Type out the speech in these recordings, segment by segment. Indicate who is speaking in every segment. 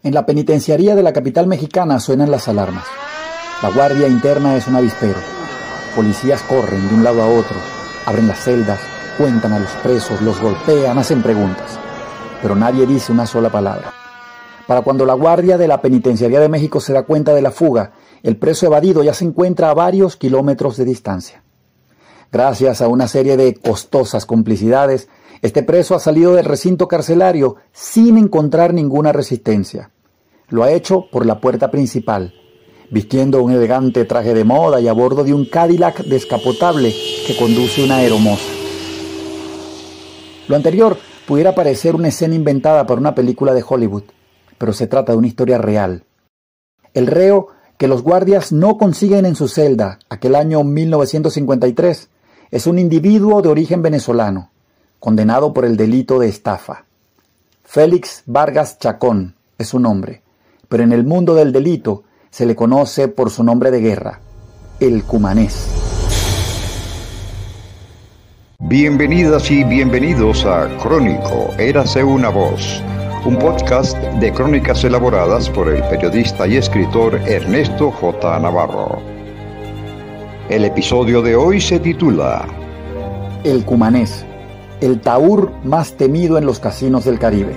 Speaker 1: En la penitenciaría de la capital mexicana suenan las alarmas. La guardia interna es un avispero. Policías corren de un lado a otro, abren las celdas, cuentan a los presos, los golpean, hacen preguntas. Pero nadie dice una sola palabra. Para cuando la guardia de la penitenciaría de México se da cuenta de la fuga, el preso evadido ya se encuentra a varios kilómetros de distancia. Gracias a una serie de costosas complicidades, este preso ha salido del recinto carcelario sin encontrar ninguna resistencia. Lo ha hecho por la puerta principal, vistiendo un elegante traje de moda y a bordo de un Cadillac descapotable que conduce una aeromoza. Lo anterior pudiera parecer una escena inventada para una película de Hollywood, pero se trata de una historia real. El reo que los guardias no consiguen en su celda aquel año 1953 es un individuo de origen venezolano, condenado por el delito de estafa. Félix Vargas Chacón es su nombre, pero en el mundo del delito se le conoce por su nombre de guerra, el Cumanés.
Speaker 2: Bienvenidas y bienvenidos a Crónico, Érase una voz, un podcast de crónicas elaboradas por el periodista y escritor Ernesto J. Navarro. El episodio de hoy se titula
Speaker 1: El Cumanés, el taur más temido en los casinos del Caribe.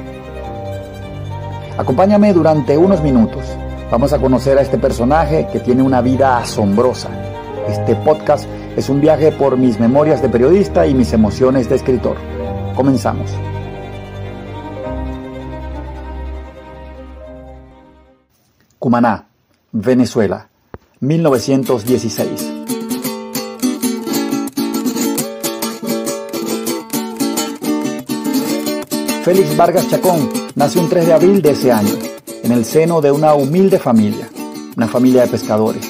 Speaker 1: Acompáñame durante unos minutos. Vamos a conocer a este personaje que tiene una vida asombrosa. Este podcast es un viaje por mis memorias de periodista y mis emociones de escritor. Comenzamos. Cumaná, Venezuela, 1916. Félix Vargas Chacón nace un 3 de abril de ese año, en el seno de una humilde familia, una familia de pescadores.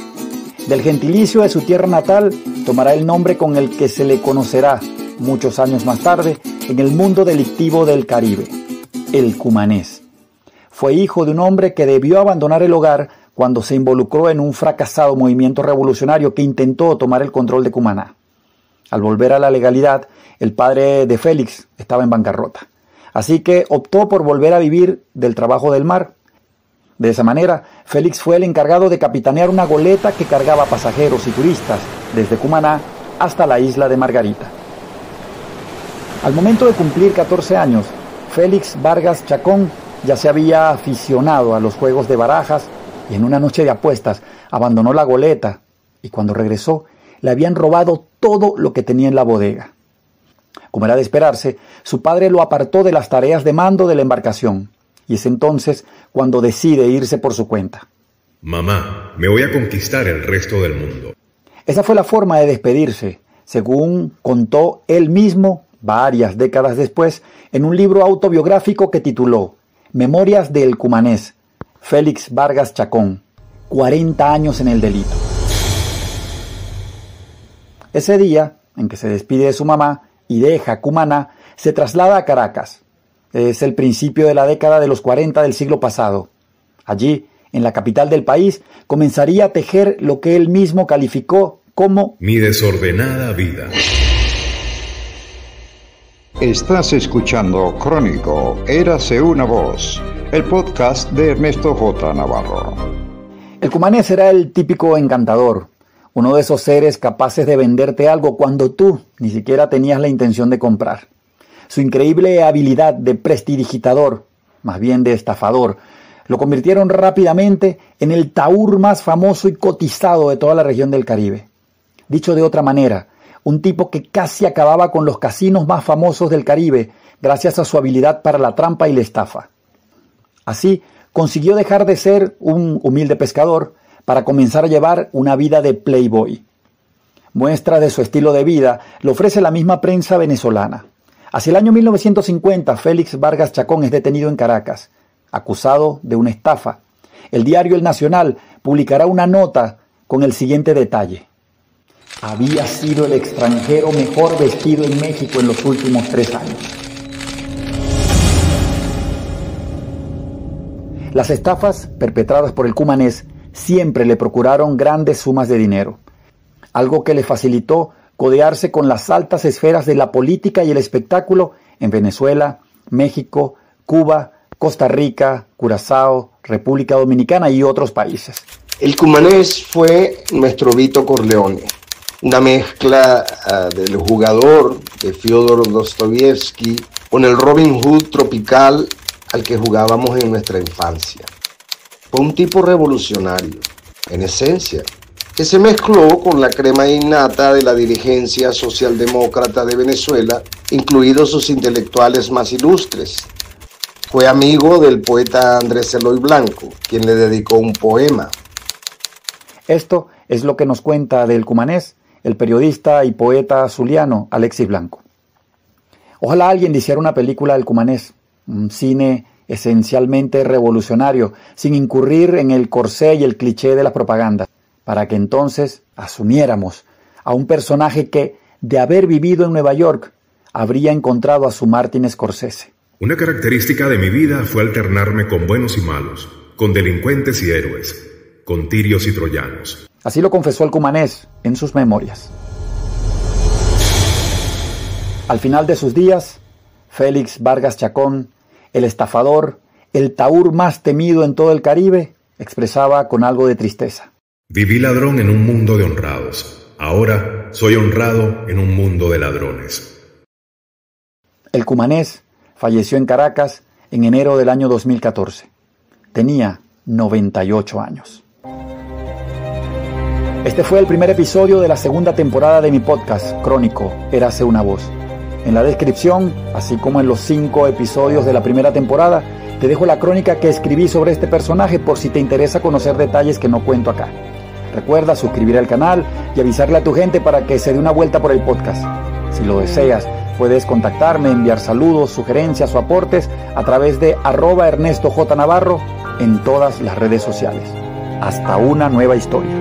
Speaker 1: Del gentilicio de su tierra natal tomará el nombre con el que se le conocerá, muchos años más tarde, en el mundo delictivo del Caribe, el Cumanés. Fue hijo de un hombre que debió abandonar el hogar cuando se involucró en un fracasado movimiento revolucionario que intentó tomar el control de Cumaná. Al volver a la legalidad, el padre de Félix estaba en bancarrota. Así que optó por volver a vivir del trabajo del mar. De esa manera, Félix fue el encargado de capitanear una goleta que cargaba pasajeros y turistas desde Cumaná hasta la isla de Margarita. Al momento de cumplir 14 años, Félix Vargas Chacón ya se había aficionado a los juegos de barajas y en una noche de apuestas abandonó la goleta y cuando regresó le habían robado todo lo que tenía en la bodega. Como era de esperarse, su padre lo apartó de las tareas de mando de la embarcación, y es entonces cuando decide irse por su cuenta.
Speaker 3: Mamá, me voy a conquistar el resto del mundo.
Speaker 1: Esa fue la forma de despedirse, según contó él mismo varias décadas después, en un libro autobiográfico que tituló Memorias del Cumanés, Félix Vargas Chacón, 40 años en el delito. Ese día, en que se despide de su mamá, y deja Cumaná, se traslada a Caracas. Es el principio de la década de los 40 del siglo pasado. Allí, en la capital del país, comenzaría a tejer lo que él mismo calificó como
Speaker 3: mi desordenada vida.
Speaker 2: Estás escuchando Crónico, Érase una voz, el podcast de Ernesto J. Navarro.
Speaker 1: El Cumanés era el típico encantador, uno de esos seres capaces de venderte algo cuando tú ni siquiera tenías la intención de comprar. Su increíble habilidad de prestidigitador, más bien de estafador, lo convirtieron rápidamente en el taur más famoso y cotizado de toda la región del Caribe. Dicho de otra manera, un tipo que casi acababa con los casinos más famosos del Caribe gracias a su habilidad para la trampa y la estafa. Así, consiguió dejar de ser un humilde pescador para comenzar a llevar una vida de playboy. Muestra de su estilo de vida lo ofrece la misma prensa venezolana. Hacia el año 1950, Félix Vargas Chacón es detenido en Caracas, acusado de una estafa. El diario El Nacional publicará una nota con el siguiente detalle. Había sido el extranjero mejor vestido en México en los últimos 3 años. Las estafas perpetradas por el Cumanés siempre le procuraron grandes sumas de dinero, algo que le facilitó codearse con las altas esferas de la política y el espectáculo en Venezuela, México, Cuba, Costa Rica, Curazao, República Dominicana y otros países.
Speaker 4: El cumanés fue nuestro Vito Corleone, una mezcla del jugador de Fyodor Dostoyevsky con el Robin Hood tropical al que jugábamos en nuestra infancia. Fue un tipo revolucionario, en esencia, que se mezcló con la crema innata de la dirigencia socialdemócrata de Venezuela, incluidos sus intelectuales más ilustres. Fue amigo del poeta Andrés Eloy Blanco, quien le dedicó un poema.
Speaker 1: Esto es lo que nos cuenta del cumanés el periodista y poeta zuliano Alexis Blanco. Ojalá alguien hiciera una película del cumanés, un cine esencialmente revolucionario, sin incurrir en el corsé y el cliché de la propaganda, para que entonces asumiéramos a un personaje que, de haber vivido en Nueva York, habría encontrado a su Martin Scorsese.
Speaker 3: Una característica de mi vida fue alternarme con buenos y malos, con delincuentes y héroes, con tirios y troyanos.
Speaker 1: Así lo confesó el cumanés en sus memorias. Al final de sus días, Félix Vargas Chacón, el estafador, el taur más temido en todo el Caribe, expresaba con algo de tristeza:
Speaker 3: Viví ladrón en un mundo de honrados. Ahora soy honrado en un mundo de ladrones.
Speaker 1: El cumanés falleció en Caracas en enero del año 2014. Tenía 98 años. Este fue el primer episodio de la segunda temporada de mi podcast, Crónico, Érase una voz. En la descripción, así como en los 5 episodios de la primera temporada, te dejo la crónica que escribí sobre este personaje por si te interesa conocer detalles que no cuento acá. Recuerda suscribir al canal y avisarle a tu gente para que se dé una vuelta por el podcast. Si lo deseas, puedes contactarme, enviar saludos, sugerencias o aportes a través de @ErnestoJNavarro en todas las redes sociales. Hasta una nueva historia.